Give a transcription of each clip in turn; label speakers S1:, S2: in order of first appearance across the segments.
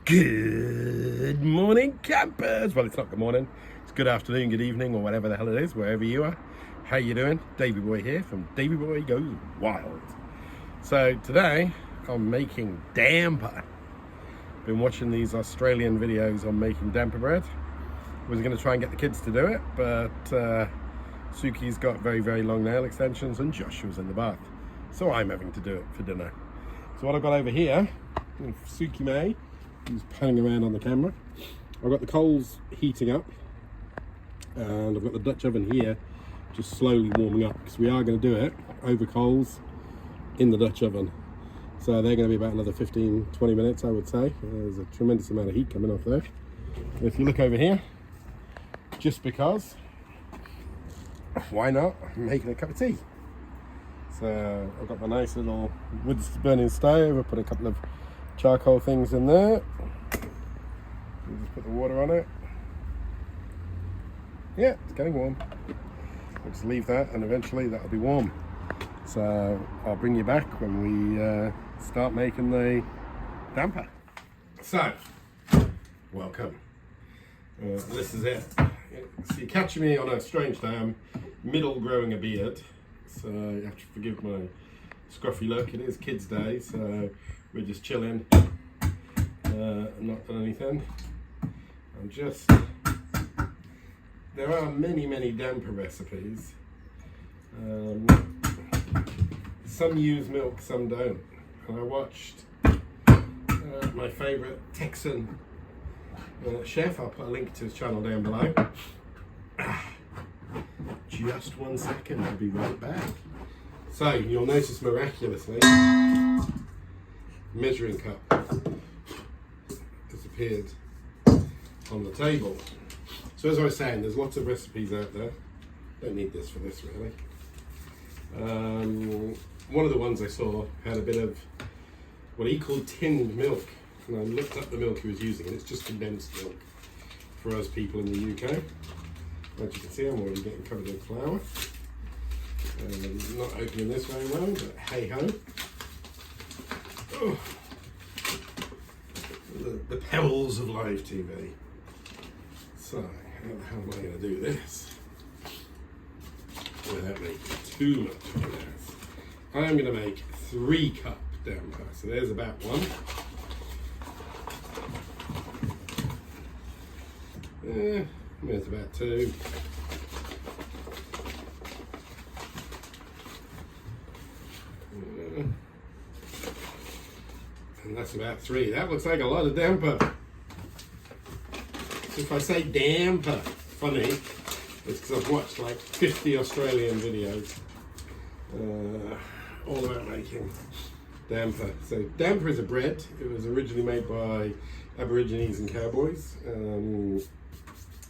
S1: Good morning, campers. Well, it's not good morning. It's good afternoon, good evening, or whatever the hell it is, wherever you are. How you doing? Davey Boy here from Davey Boy Goes Wild. So today I'm making damper. Been watching these Australian videos on making damper bread. Was going to try and get the kids to do it, but Suki's got very, very long nail extensions and Joshua's in the bath. So I'm having to do it for dinner. So what I've got over here, Suki May, who's panning around on the camera. I've got the coals heating up, and I've got the Dutch oven here just slowly warming up, because we are going to do it over coals in the Dutch oven. So they're going to be about another 15-20 minutes, I would say. There's a tremendous amount of heat coming off there. If you look over here, just because, why not? I'm making a cup of tea. So I've got my nice little wood burning stove. I put a couple of charcoal things in there. You just put the water on it. Yeah, it's getting warm. I'll just leave that, and eventually that'll be warm. So I'll bring you back when we start making the damper. So, welcome. This is it. So you're catching me on a strange day. I'm middle growing a beard, so you have to forgive my scruffy look. It is kids' day, so we're just chilling. Not done anything. I'm just. There are many damper recipes. Some use milk, some don't. And I watched my favourite Texan chef. I'll put a link to his channel down below. Just 1 second, I'll be right back. So you'll notice miraculously, measuring cup has appeared on the table. So as I was saying, there's lots of recipes out there. Don't need this for this really. One of the ones I saw had a bit of what he called tinned milk, and I looked up the milk he was using, and it's just condensed milk for us people in the UK. As you can see, I'm already getting covered in flour. Not opening this very well, but hey ho. Oh. The perils of live TV. So, how the hell am I going to do this without making too much of this? I'm going to make 3 cup damper. So there's about 1. There's about 2. And that's about 3. That looks like a lot of damper. So if I say damper, funny, it's because I've watched like 50 Australian videos all about making damper. So damper is a bread. It was originally made by Aborigines and cowboys.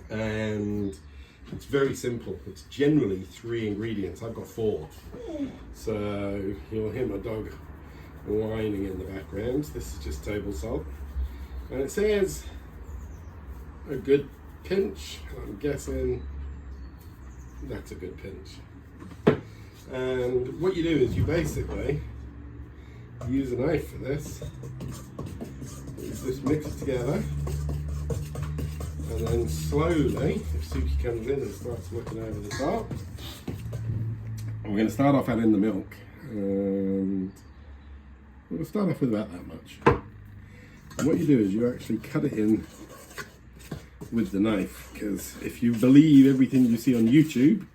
S1: And it's very simple. It's generally 3 ingredients. I've got 4. So you'll hear my dog whining in the background. This is just table salt. And it says a good pinch. I'm guessing that's a good pinch. And what you do is you basically use a knife for this. You just mix it together. And then slowly, if Suki comes in and starts looking over the top, we're going to start off adding the milk. And we'll start off with about that much. And what you do is you actually cut it in with the knife, because if you believe everything you see on YouTube,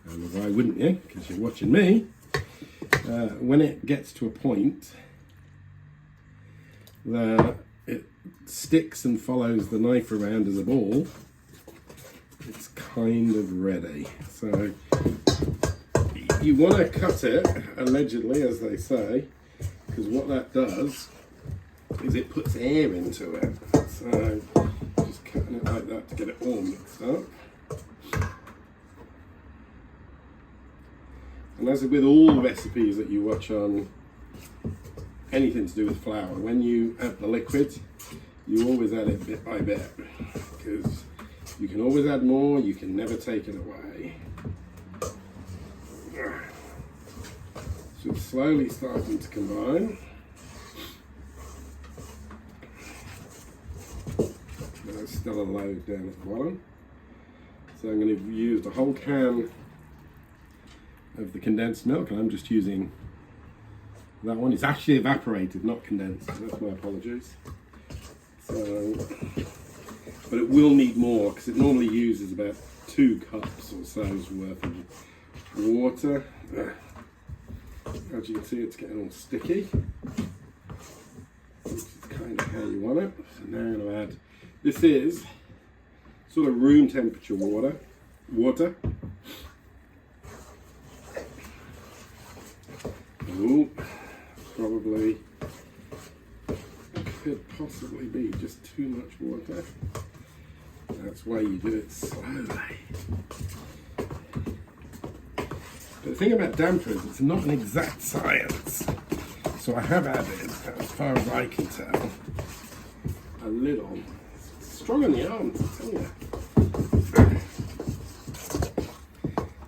S1: and why wouldn't you, because you're watching me, when it gets to a point that it sticks and follows the knife around as a ball, it's kind of ready. So you want to cut it, allegedly, as they say, because what that does is it puts air into it. So just cutting it like that to get it all mixed up. And as with all recipes that you watch on anything to do with flour, when you add the liquid, you always add it bit by bit, because you can always add more, you can never take it away. So it's slowly starting to combine. still a load down at the bottom. So I'm going to use the whole can of the condensed milk, and I'm just using that one. It's actually evaporated, not condensed. That's my apologies. So, but it will need more because it normally uses about 2 cups or so's worth of water. As you can see, it's getting all sticky, which is kind of how you want it. So now I'm going to add, this is sort of room temperature water. Ooh, probably could possibly be just too much water. That's why you do it slowly. But the thing about dampers, it's not an exact science. So I have added, as far as I can tell, a little. It's strong on the arms, I tell you.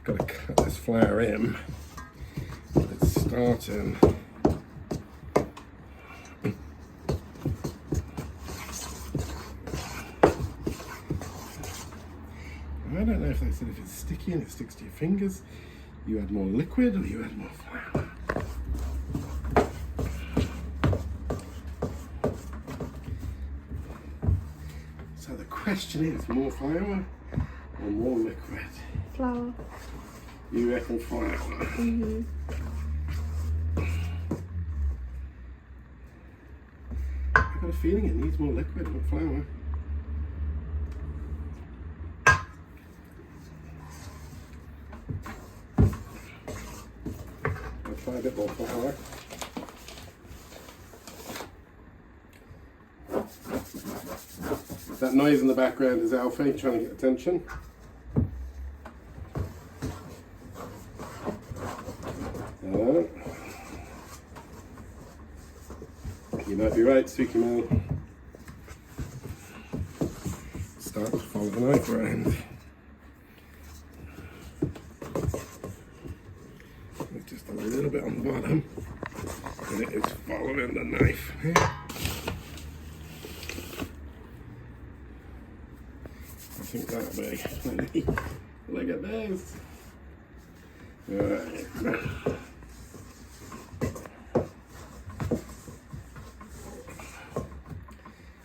S1: Got to cut this flour in. It's starting. I don't know if they said if it's sticky and it sticks to your fingers, you add more liquid or you add more flour. So the question is, more flour or more liquid?
S2: Flour.
S1: You reckon flour?
S2: Mm-hmm.
S1: I've got a feeling it needs more liquid than flour. I'll try a bit more flour. That noise in the background is Alfie trying to get attention. You might be right, Tsukimo. Start to follow the knife around. There's just a little bit on the bottom, and it is following the knife. I think that'll be plenty. Look at this. Alright.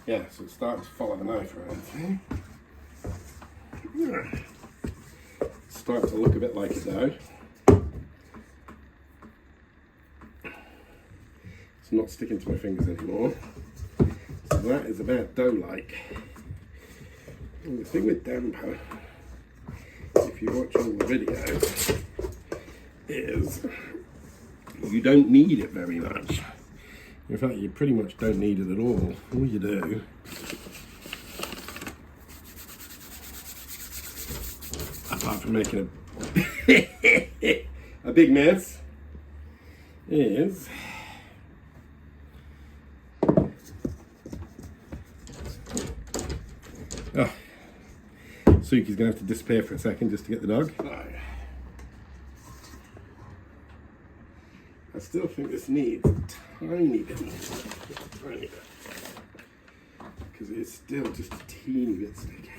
S1: Yeah, so it starts to follow the knife around. See? It's starting to look a bit like a dough. It's not sticking to my fingers anymore. So that is about dough-like. And the thing with damper, if you watch all the videos, is you don't need it very much. In fact, you pretty much don't need it at all. All you do apart from making a big mess, is Suki's going to have to disappear for a second just to get the dog. I still think this needs a tiny bit more. Tiny bit. Because it's still just a teeny bit sticky.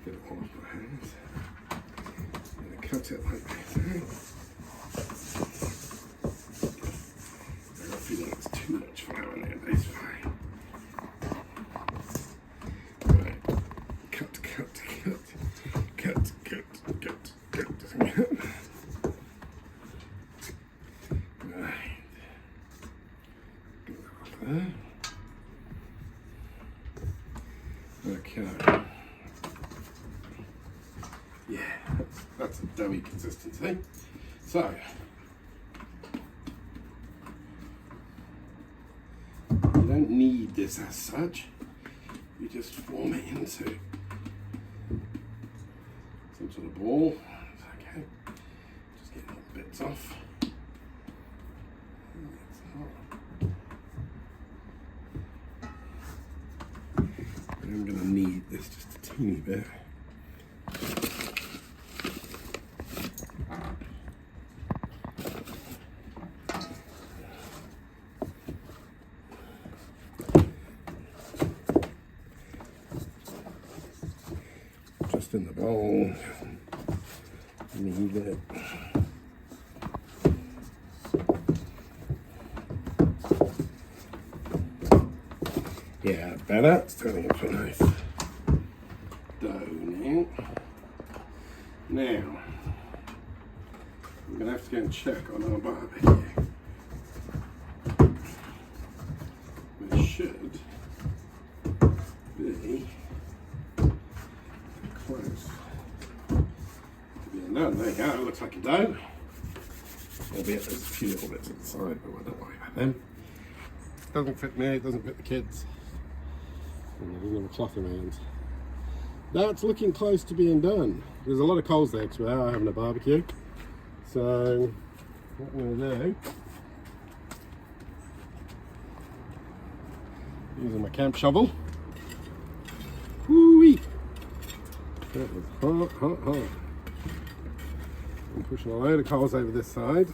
S1: Get it all off my hands. I'm going to cut it like this. I don't feel like there's too much flour in there, but it's fine. Right. Cut. Okay. Yeah, that's a doughy consistency. So, you don't need this as such. You just form it into some sort of ball. It's okay. Just getting all the bits off. I'm going to knead this just a teeny bit. just in the bowl. Need it. Yeah, better. It's turning into a nice dough now. Now, I'm going to have to go and check on our barbecue. It should be close to being done. There you go, it looks like a dough. Albeit there's a few little bits at the side, but don't worry about them. It doesn't fit me, it doesn't fit the kids. And I didn't have a cloth in my hands. That's looking close to being done. There's a lot of coals there because we are having a barbecue. So what we'll do, using my camp shovel. Woo-wee! That was hot, hot, hot. I'm pushing a load of coals over this side.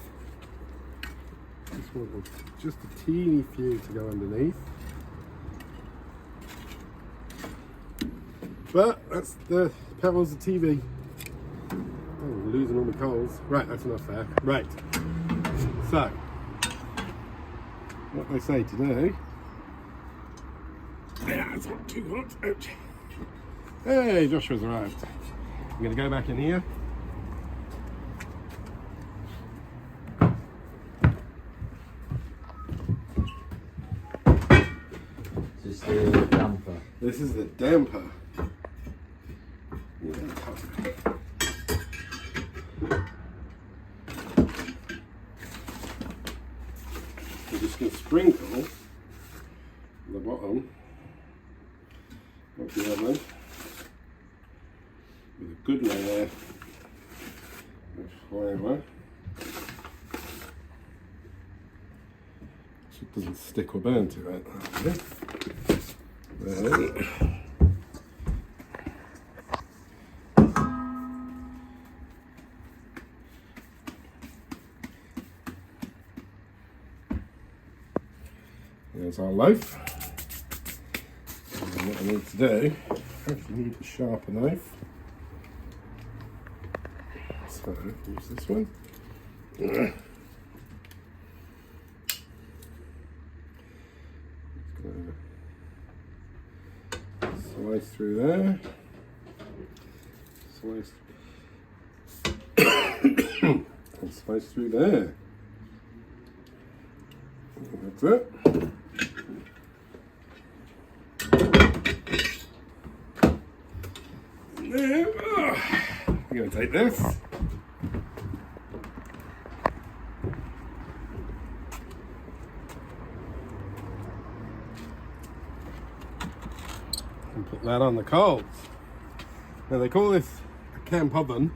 S1: This one was just a teeny few to go underneath. But that's the perils of TV. Oh, I'm losing all my coals. Right, that's enough there. Right. So, what they say today. Yeah, it's not too hot. Ouch. Hey, Joshua's arrived. I'm going to go back in here.
S2: This is the damper.
S1: This is the damper. Yeah, we're just going to sprinkle the bottom of the oven with a good layer of flour, so it doesn't stick or burn to it. Then, there's our loaf. And what I need to do, I actually need a sharper knife. So use this one. Just gonna slice through there. Slice and slice through there. That's it. Now, I'm going to take this. And put that on the coals. Now they call this a camp oven.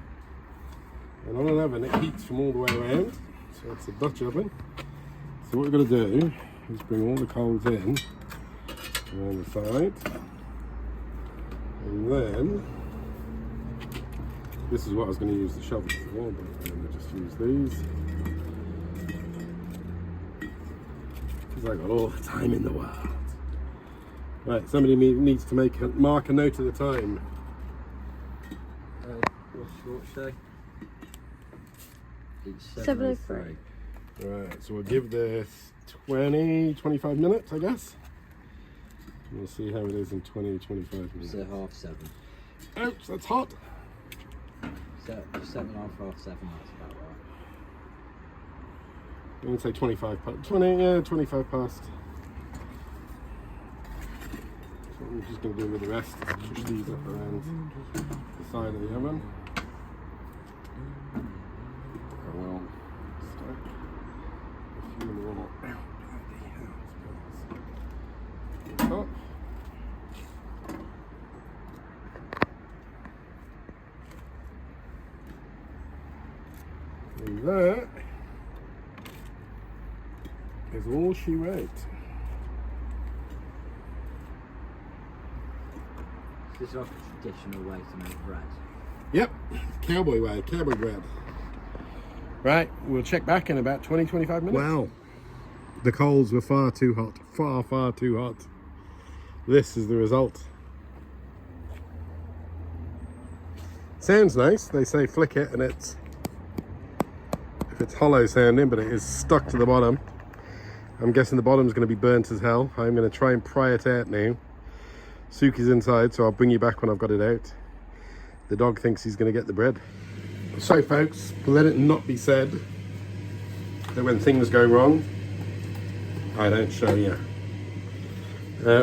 S1: And on an oven it heats from all the way around. So it's a Dutch oven. So what we're going to do is bring all the coals in around the side, and then this is what I was going to use the shovel for, but I'm going to just use these because I got all the time in the world. Right, somebody needs to mark a note of the time.
S2: What's the It's
S3: 7:03.
S1: Right, so we'll give this 20-25 minutes, I guess. We'll see how it is in 20-25 minutes.
S2: So 7:30.
S1: Ouch, that's hot.
S2: 7, 7:30, 7:30, that's about right.
S1: I'm going to say 25 past. 25 past. So what I'm just going to do with the rest is push these up around the side of the oven. I will stack a few more out by the top. And that is all she wrote.
S2: This is like a traditional way to make bread.
S1: Yep, cowboy way, cowboy bread. Right, we'll check back in about 20-25 minutes. Wow, the coals were far too hot, far too hot. This is the result. sounds nice. They say flick it and it's, if it's hollow sounding, but it is stuck to the bottom. I'm guessing the bottom's going to be burnt as hell. I'm going to try and pry it out now. Suki's inside, so I'll bring you back when I've got it out. The dog thinks he's going to get the bread. So folks, let it not be said that when things go wrong, I don't show you.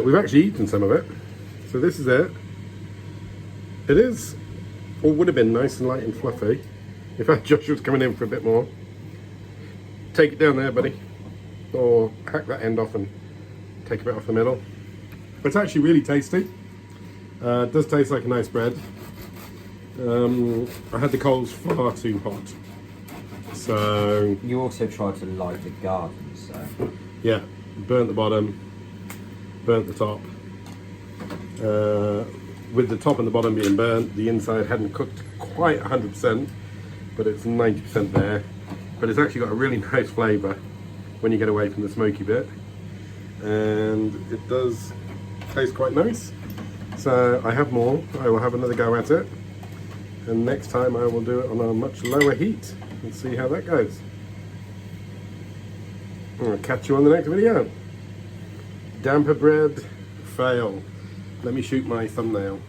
S1: We've actually eaten some of it. So this is it. It is, or would have been, nice and light and fluffy. In fact, Josh was coming in for a bit more. Take it down there, buddy. Or hack that end off and take a bit off the middle. But it's actually really tasty. It does taste like a nice bread. I had the coals far too hot. So...
S2: You also tried to light the garden, so...
S1: Yeah, burnt the bottom, burnt the top. With the top and the bottom being burnt, the inside hadn't cooked quite 100%, but it's 90% there. But it's actually got a really nice flavour when you get away from the smoky bit. And it does taste quite nice. So I have more. I will have another go at it. And next time I will do it on a much lower heat and see how that goes. I'll catch you on the next video. Damper bread fail. Let me shoot my thumbnail.